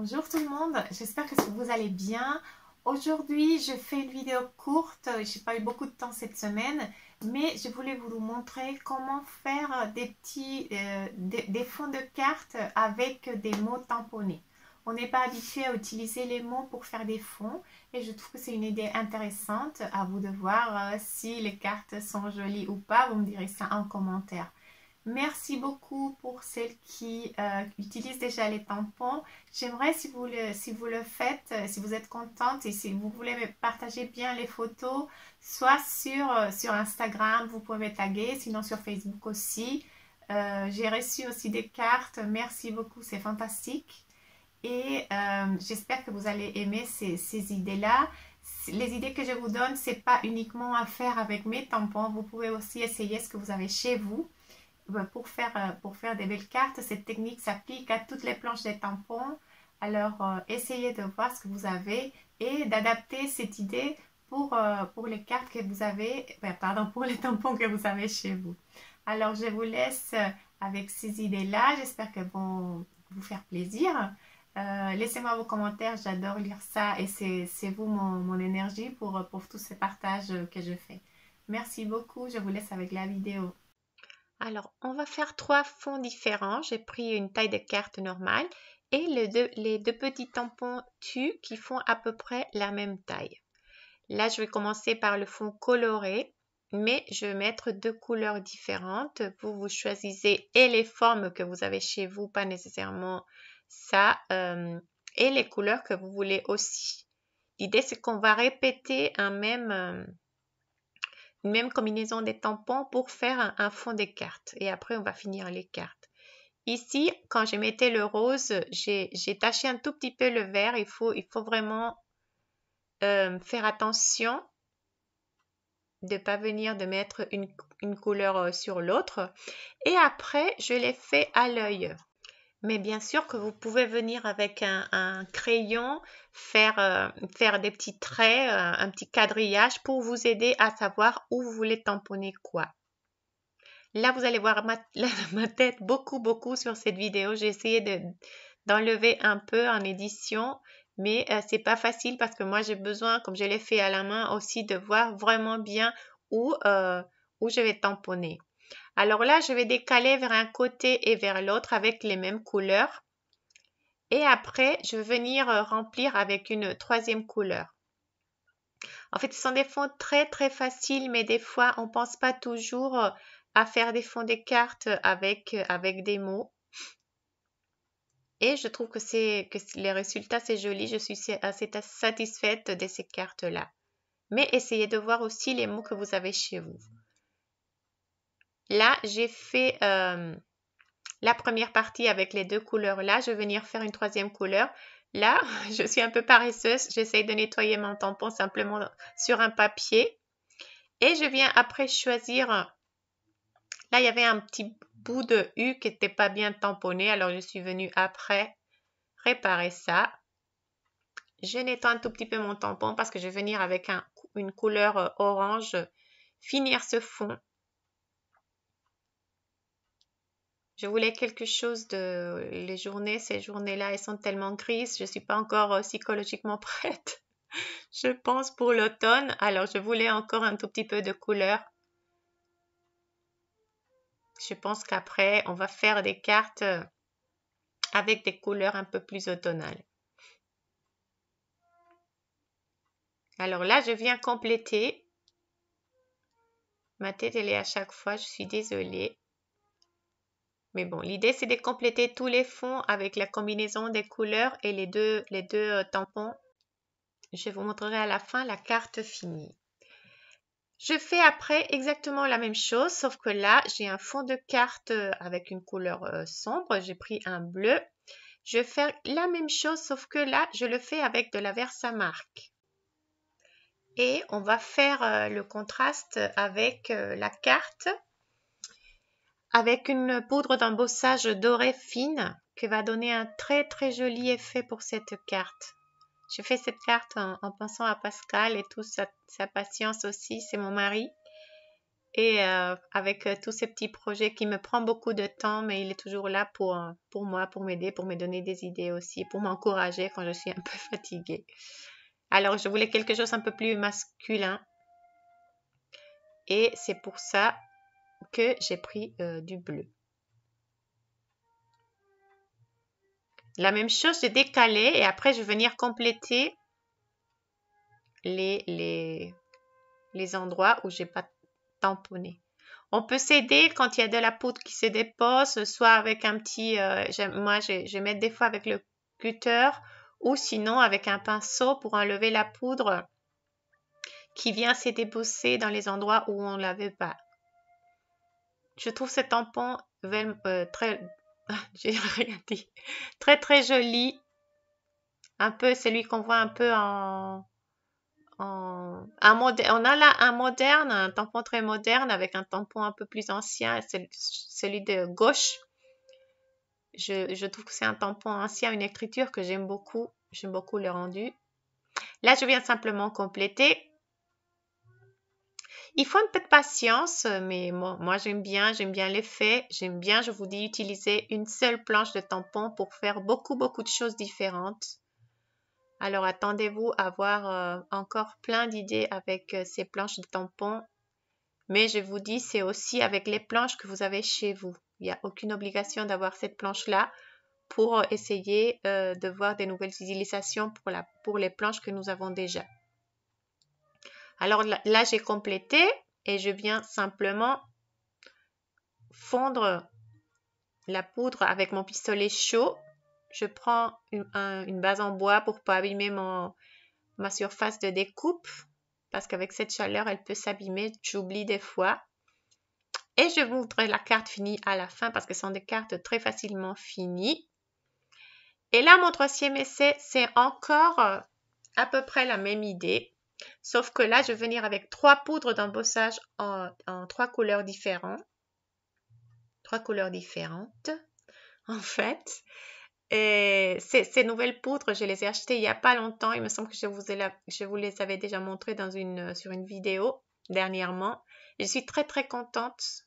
Bonjour tout le monde, j'espère que vous allez bien. Aujourd'hui, je fais une vidéo courte, j'ai pas eu beaucoup de temps cette semaine, mais je voulais vous montrer comment faire des fonds de cartes avec des mots tamponnés. On n'est pas habitué à utiliser les mots pour faire des fonds et je trouve que c'est une idée intéressante. À vous de voir si les cartes sont jolies ou pas, vous me direz ça en commentaire. Merci beaucoup pour celles qui utilisent déjà les tampons. J'aimerais si vous le faites, si vous êtes contente et si vous voulez me partager bien les photos, soit sur Instagram, vous pouvez me taguer, sinon sur Facebook aussi. J'ai reçu aussi des cartes. Merci beaucoup, c'est fantastique. Et j'espère que vous allez aimer ces idées-là. Les idées que je vous donne, ce n'est pas uniquement à faire avec mes tampons. Vous pouvez aussi essayer ce que vous avez chez vous. Pour faire des belles cartes, cette technique s'applique à toutes les planches des tampons. Alors, essayez de voir ce que vous avez et d'adapter cette idée pour les cartes que vous avez, pardon, pour les tampons que vous avez chez vous. Alors, je vous laisse avec ces idées-là. J'espère qu'elles vont vous faire plaisir. Laissez-moi vos commentaires, j'adore lire ça et c'est vous mon énergie pour tous ces partages que je fais. Merci beaucoup, je vous laisse avec la vidéo. Alors, on va faire 3 fonds différents. J'ai pris une taille de carte normale et les deux petits tampons TU qui font à peu près la même taille. Là, je vais commencer par le fond coloré, mais je vais mettre 2 couleurs différentes. Vous choisissez et les formes que vous avez chez vous, pas nécessairement ça, et les couleurs que vous voulez aussi. L'idée, c'est qu'on va répéter une même combinaison des tampons pour faire un fond des cartes et après on va finir les cartes. Ici, quand je mettais le rose, j'ai taché un tout petit peu le vert. Il faut vraiment faire attention de ne pas venir de mettre une couleur sur l'autre. Et après, je l'ai fait à l'œil. Mais bien sûr que vous pouvez venir avec un crayon, faire des petits traits, un petit quadrillage pour vous aider à savoir où vous voulez tamponner quoi. Là, vous allez voir ma tête beaucoup sur cette vidéo. J'ai essayé d'enlever un peu en édition, mais c'est pas facile parce que moi, j'ai besoin, comme je l'ai fait à la main aussi, de voir vraiment bien où je vais tamponner. Alors là, je vais décaler vers un côté et vers l'autre avec les mêmes couleurs. Et après, je vais venir remplir avec une troisième couleur. En fait, ce sont des fonds très faciles, mais des fois, on ne pense pas toujours à faire des fonds des cartes avec des mots. Et je trouve que les résultats, c'est joli. Je suis assez satisfaite de ces cartes-là. Mais essayez de voir aussi les mots que vous avez chez vous. Là, j'ai fait la première partie avec les 2 couleurs-là. Je vais venir faire une troisième couleur. Là, je suis un peu paresseuse. J'essaye de nettoyer mon tampon simplement sur un papier. Et je viens après choisir. Là, il y avait un petit bout de U qui n'était pas bien tamponné. Alors, je suis venue après réparer ça. Je nettoie un tout petit peu mon tampon parce que je vais venir avec une couleur orange finir ce fond. Je voulais quelque chose de... ces journées-là, elles sont tellement grises. Je ne suis pas encore psychologiquement prête, je pense, pour l'automne. Alors, je voulais encore un tout petit peu de couleur. Je pense qu'après, on va faire des cartes avec des couleurs un peu plus automnales. Alors là, je viens compléter. Ma tête, elle est à chaque fois, je suis désolée. Mais bon, l'idée, c'est de compléter tous les fonds avec la combinaison des couleurs et les deux tampons. Je vous montrerai à la fin la carte finie. Je fais après exactement la même chose, sauf que là, j'ai un fond de carte avec une couleur sombre. J'ai pris un bleu. Je vais faire la même chose, sauf que là, je le fais avec de la Versamark. Et on va faire le contraste avec la carte, avec une poudre d'embossage dorée fine qui va donner un très joli effet pour cette carte. Je fais cette carte en pensant à Pascal et toute sa patience aussi, c'est mon mari. Et avec tous ces petits projets qui me prennent beaucoup de temps, mais il est toujours là pour moi, pour m'aider, pour me donner des idées aussi, pour m'encourager quand je suis un peu fatiguée. Alors, je voulais quelque chose un peu plus masculin. Et c'est pour ça que j'ai pris du bleu. La même chose, j'ai décalé et après, je vais venir compléter les endroits où j'ai pas tamponné. On peut s'aider quand il y a de la poudre qui se dépose, soit avec un petit... moi, je mets des fois avec le cutter ou sinon avec un pinceau pour enlever la poudre qui vient se déposer dans les endroits où on ne la veut pas. Je trouve ce tampon très... j'ai rien dit. Très, très joli. Un peu celui qu'on voit un peu on a là un moderne, un tampon très moderne avec un tampon un peu plus ancien, celui de gauche. Je trouve que c'est un tampon ancien, une écriture que j'aime beaucoup. J'aime beaucoup le rendu. Là, je viens simplement compléter. Il faut un peu de patience, mais moi j'aime bien l'effet. J'aime bien, je vous dis, utiliser une seule planche de tampon pour faire beaucoup de choses différentes. Alors, attendez-vous à avoir encore plein d'idées avec ces planches de tampons. Mais je vous dis, c'est aussi avec les planches que vous avez chez vous. Il n'y a aucune obligation d'avoir cette planche-là pour essayer de voir des nouvelles utilisations pour les planches que nous avons déjà. Alors là, j'ai complété et je viens simplement fondre la poudre avec mon pistolet chaud. Je prends une base en bois pour ne pas abîmer ma surface de découpe parce qu'avec cette chaleur, elle peut s'abîmer. J'oublie des fois. Et je vous montre la carte finie à la fin parce que ce sont des cartes très facilement finies. Et là, mon troisième essai, c'est encore à peu près la même idée. Sauf que là, je vais venir avec 3 poudres d'embossage en 3 couleurs différentes. 3 couleurs différentes, en fait. Et ces nouvelles poudres, je les ai achetées il n'y a pas longtemps. Il me semble que je vous les avais déjà montrées sur une vidéo dernièrement. Je suis très, très contente.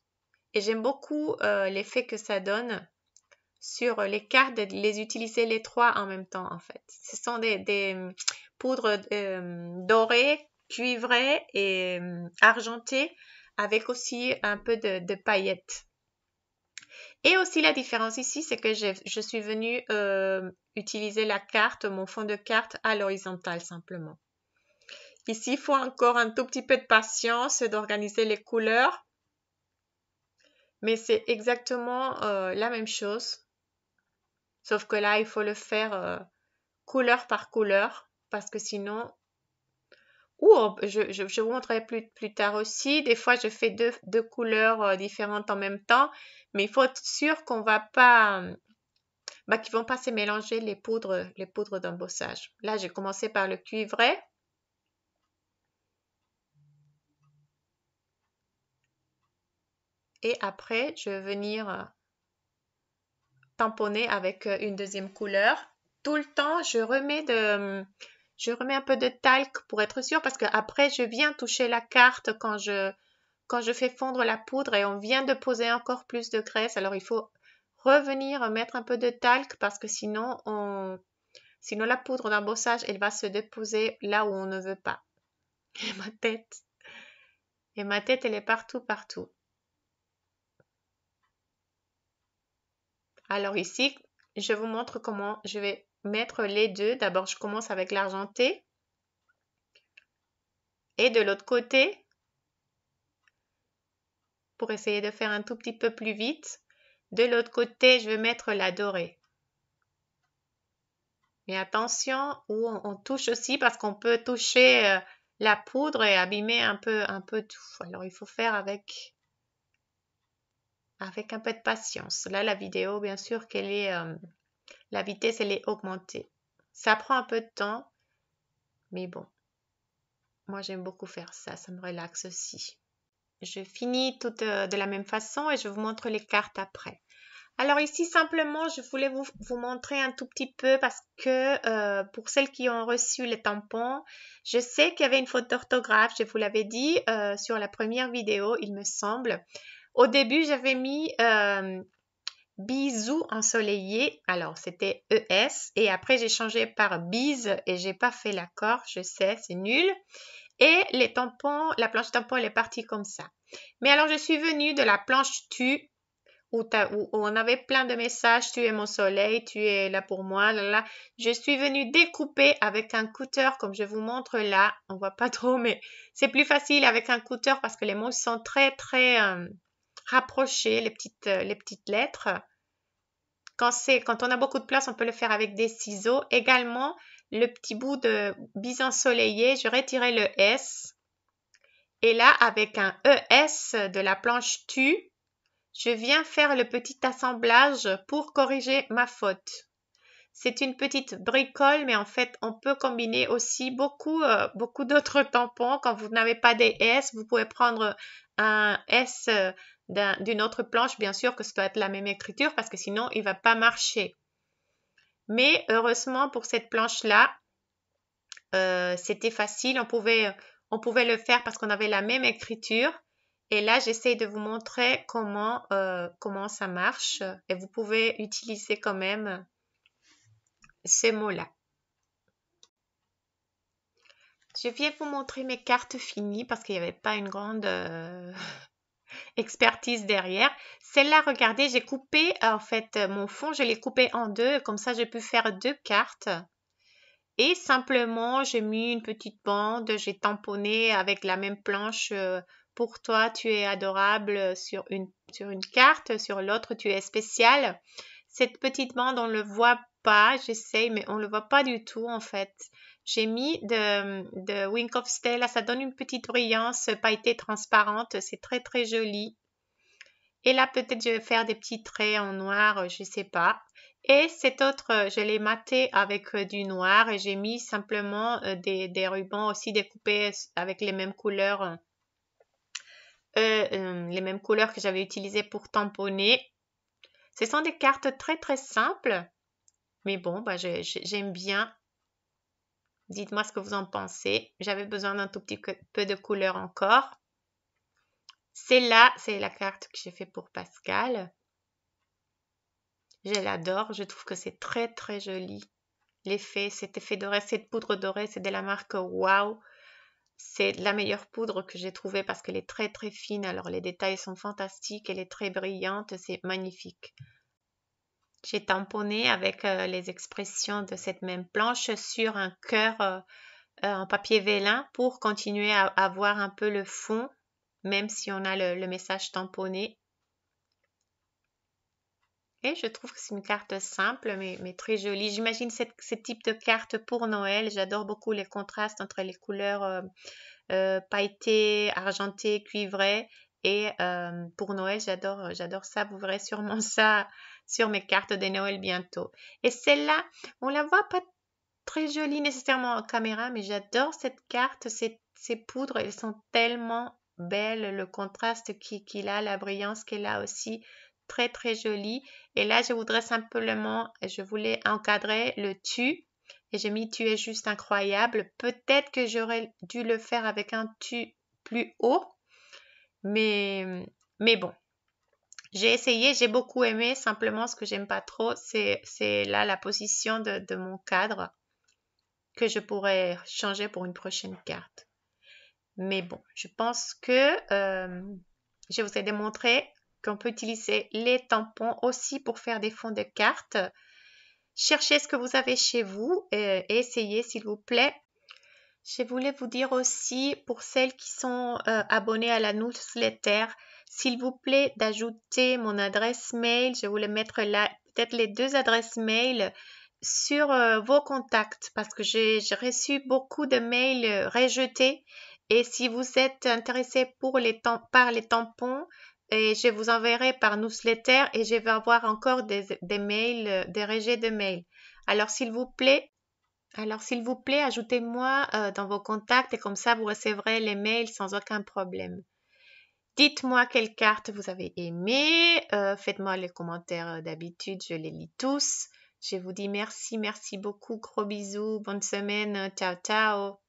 Et j'aime beaucoup l'effet que ça donne sur les cartes, de les utiliser les 3 en même temps, en fait. Ce sont des poudres dorées, cuivrées et argentées, avec aussi un peu de paillettes. Et aussi la différence ici, c'est que je suis venue utiliser la carte, mon fond de carte à l'horizontale simplement. Ici, il faut encore un tout petit peu de patience et d'organiser les couleurs. Mais c'est exactement la même chose. Sauf que là, il faut le faire couleur par couleur. Parce que sinon... Ou je vous montrerai plus tard aussi. Des fois, je fais deux couleurs différentes en même temps. Mais il faut être sûr qu'on va pas... qu'ils vont pas se mélanger les poudres d'embossage. Là, j'ai commencé par le cuivré. Et après, je vais venir tamponner avec une deuxième couleur. Tout le temps, je remets un peu de talc pour être sûre parce qu'après, je viens toucher la carte quand je fais fondre la poudre et on vient de poser encore plus de graisse. Alors, il faut revenir mettre un peu de talc parce que sinon la poudre d'embossage, elle va se déposer là où on ne veut pas. Et ma tête, elle est partout. Alors ici, je vous montre comment je vais mettre les deux. D'abord, je commence avec l'argenté. Et de l'autre côté, pour essayer de faire un tout petit peu plus vite, de l'autre côté, je vais mettre la dorée. Mais attention, où on touche aussi parce qu'on peut toucher la poudre et abîmer un peu tout. Alors, il faut faire avec un peu de patience. Là, la vidéo, bien sûr, la vitesse, elle est augmentée. Ça prend un peu de temps, mais bon. Moi, j'aime beaucoup faire ça. Ça me relaxe aussi. Je finis tout de la même façon et je vous montre les cartes après. Alors ici, simplement, je voulais vous montrer un tout petit peu parce que pour celles qui ont reçu les tampons, je sais qu'il y avait une faute d'orthographe, je vous l'avais dit sur la première vidéo, il me semble. Au début, j'avais mis bisous ensoleillé, alors c'était ES, et après j'ai changé par bise et j'ai pas fait l'accord, je sais, c'est nul. Et les tampons, la planche tampon, elle est partie comme ça. Mais alors, je suis venue de la planche tu, où on avait plein de messages, tu es mon soleil, tu es là pour moi, là, là. Je suis venue découper avec un cutter, comme je vous montre là. On voit pas trop, mais c'est plus facile avec un cutter parce que les mots sont très, très rapprochés, les petites lettres. Quand on a beaucoup de place, on peut le faire avec des ciseaux. Également, le petit bout de bise ensoleillé, je retirais le S. Et là, avec un ES de la planche tu, je viens faire le petit assemblage pour corriger ma faute. C'est une petite bricole, mais en fait, on peut combiner aussi beaucoup d'autres tampons. Quand vous n'avez pas des S, vous pouvez prendre un S d'une autre planche. Bien sûr que ça doit être la même écriture parce que sinon, il ne va pas marcher. Mais heureusement, pour cette planche-là, c'était facile. On pouvait le faire parce qu'on avait la même écriture. Et là, j'essaie de vous montrer comment ça marche. Et vous pouvez utiliser quand même ces mots-là. Je viens vous montrer mes cartes finies parce qu'il n'y avait pas une grande expertise derrière. Celle-là, regardez, j'ai coupé en fait mon fond, je l'ai coupé en deux. Comme ça, j'ai pu faire deux cartes. Et simplement, j'ai mis une petite bande, j'ai tamponné avec la même planche. Pour toi, tu es adorable sur une carte, sur l'autre, tu es spécial. Cette petite bande, on ne le voit pas, j'essaye, mais on ne le voit pas du tout en fait. J'ai mis de Wink of Stella, ça donne une petite brillance pailletée transparente, c'est très très joli. Et là, peut-être je vais faire des petits traits en noir, je ne sais pas. Et cette autre, je l'ai maté avec du noir et j'ai mis simplement des rubans aussi découpés avec les mêmes couleurs que j'avais utilisées pour tamponner. Ce sont des cartes très très simples, mais bon, bah, j'aime bien. Dites-moi ce que vous en pensez. J'avais besoin d'un tout petit peu de couleur encore. Celle-là, c'est la carte que j'ai fait pour Pascal. Je l'adore, je trouve que c'est très très joli. L'effet, cet effet doré, cette poudre dorée, c'est de la marque Wow. C'est la meilleure poudre que j'ai trouvée parce qu'elle est très très fine. Alors les détails sont fantastiques, elle est très brillante, c'est magnifique. J'ai tamponné avec les expressions de cette même planche sur un cœur en papier vélin pour continuer à voir un peu le fond, même si on a le message tamponné. Et je trouve que c'est une carte simple, mais très jolie. J'imagine ce type de carte pour Noël. J'adore beaucoup les contrastes entre les couleurs pailletées, argentées, cuivrées. Et pour Noël, j'adore ça. Vous verrez sûrement ça sur mes cartes de Noël bientôt. Et celle-là, on la voit pas très jolie nécessairement en caméra, mais j'adore cette carte. Ces poudres, elles sont tellement belles. Le contraste qu'il a, la brillance qu'elle a aussi, très très jolie. Et là, je voulais encadrer le tu. Et j'ai mis tu es juste incroyable. Peut-être que j'aurais dû le faire avec un tu plus haut. Mais bon. J'ai essayé, j'ai beaucoup aimé. Simplement, ce que j'aime pas trop, c'est là la position de mon cadre que je pourrais changer pour une prochaine carte. Mais bon, je pense que je vous ai démontré qu'on peut utiliser les tampons aussi pour faire des fonds de cartes. Cherchez ce que vous avez chez vous et essayez s'il vous plaît. Je voulais vous dire aussi pour celles qui sont abonnées à la newsletter, s'il vous plaît d'ajouter mon adresse mail. Je voulais mettre là peut-être les deux adresses mail sur vos contacts parce que j'ai reçu beaucoup de mails rejetés et si vous êtes intéressé par les tampons, et je vous enverrai par newsletter et je vais avoir encore des mails, des rejets de mails. Alors s'il vous plaît, ajoutez-moi dans vos contacts et comme ça vous recevrez les mails sans aucun problème. Dites-moi quelle carte vous avez aimée. Faites-moi les commentaires d'habitude, je les lis tous. Je vous dis merci, merci beaucoup. Gros bisous. Bonne semaine. Ciao, ciao.